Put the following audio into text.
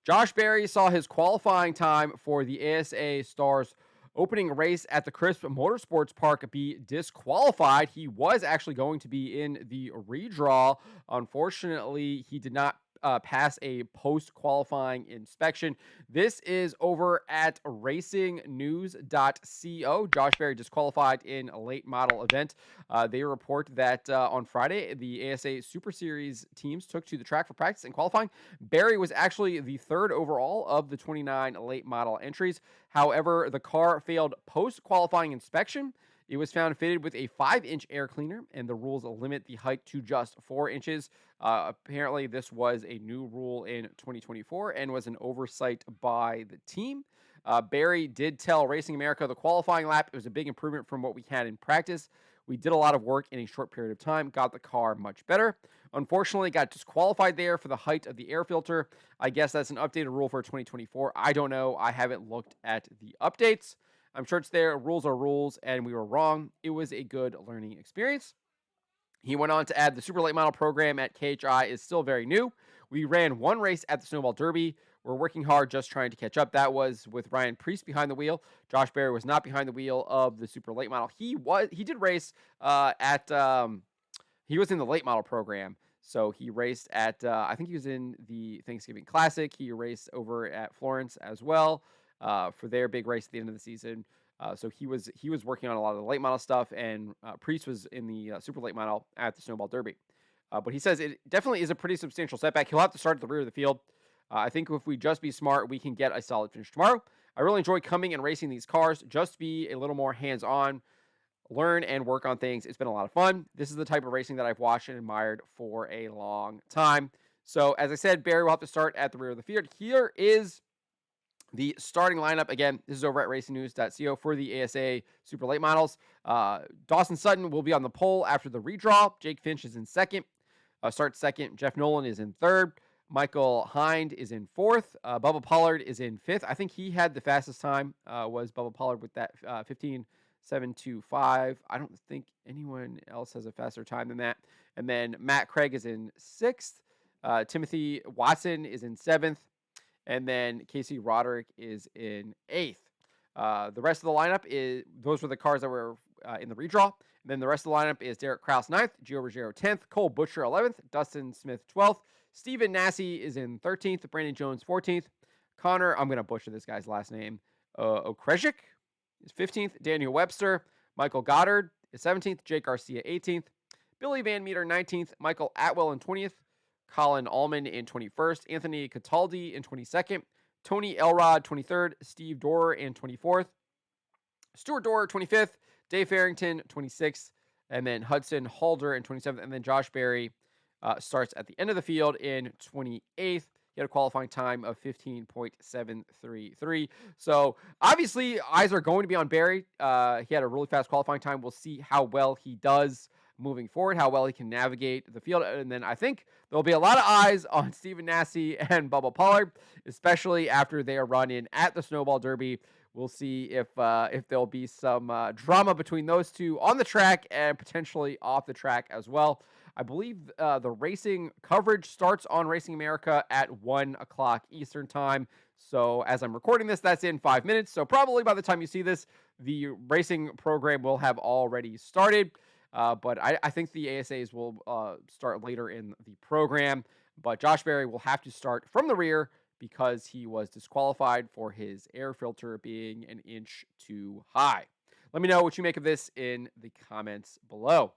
Josh Berry saw his qualifying time for the ASA Stars opening race at the Crisp Motorsports Park be disqualified. He was actually going to be in the redraw. Unfortunately, he did not pass a post-qualifying inspection. This is over at racingnews.co. Josh Berry disqualified in a late model event. They report that on Friday, the ASA Super Series teams took to the track for practice and qualifying. Berry was actually the third overall of the 29 late model entries. However, the car failed post-qualifying inspection. It was found fitted with a 5-inch air cleaner, and the rules limit the height to just 4 inches. Apparently, this was a new rule in 2024 and was an oversight by the team. Berry did tell Racing America the qualifying lap, it was a big improvement from what we had in practice. We did a lot of work in a short period of time, got the car much better. Unfortunately, got disqualified there for the height of the air filter. I guess that's an updated rule for 2024. I don't know. I haven't looked at the updates. I'm sure it's there. Rules are rules, and we were wrong. It was a good learning experience. He went on to add the super late model program at KHI is still very new. We ran one race at the Snowball Derby. We're working hard just trying to catch up. That was with Ryan Preece behind the wheel. Josh Berry was not behind the wheel of the super late model. He did race he was in the late model program. So he raced at I think he was in the Thanksgiving Classic. He raced over at Florence as well for their big race at the end of the season. So he was working on a lot of the late model stuff, and Priest was in the super late model at the Snowball Derby. But he says it definitely is a pretty substantial setback. He'll have to start at the rear of the field. I think if we just be smart, we can get a solid finish tomorrow. I really enjoy coming and racing these cars. Just be a little more hands-on, learn and work on things. It's been a lot of fun. This is the type of racing that I've watched and admired for a long time. So as I said, Berry will have to start at the rear of the field. Here is the starting lineup. Again, this is over at racingnews.co for the ASA Super Late Models. Dawson Sutton will be on the pole after the redraw. Jake Finch is in second. Starts second. Jeff Nolan is in third. Michael Hind is in fourth. Bubba Pollard is in fifth. I think he had the fastest time, was Bubba Pollard with that 15.725. I don't think anyone else has a faster time than that. And then Matt Craig is in sixth. Timothy Watson is in seventh. And then Casey Roderick is in eighth. The rest of the lineup those were the cars that were in the redraw. And then the rest of the lineup is Derek Kraus 9th, Gio Ruggiero 10th, Cole Butcher 11th, Dustin Smith 12th, Stephen Nassy is in 13th, Brandon Jones 14th, Connor, I'm going to butcher this guy's last name, Okrejcik is 15th, Daniel Webster, Michael Goddard is 17th, Jake Garcia 18th, Billy Van Meter 19th, Michael Atwell in 20th, Colin Allman in 21st, Anthony Cataldi in 22nd, Tony Elrod 23rd, Steve Dorer in 24th, Stuart Dorer 25th, Dave Farrington 26th, and then Hudson Halder in 27th, and then Josh Berry starts at the end of the field in 28th. He had a qualifying time of 15.733. So obviously eyes are going to be on Berry. He had a really fast qualifying time. We'll see how well he does moving forward, how well he can navigate the field. And then I think there'll be a lot of eyes on Stephen Nassy and Bubba Pollard, especially after their run in at the Snowball Derby. We'll see if there'll be some drama between those two on the track and potentially off the track as well. I believe the racing coverage starts on Racing America at 1 o'clock Eastern time. So as I'm recording this, that's in 5 minutes. So probably by the time you see this, the racing program will have already started. But I think the ASAs will start later in the program. But Josh Berry will have to start from the rear because he was disqualified for his air filter being an inch too high. Let me know what you make of this in the comments below.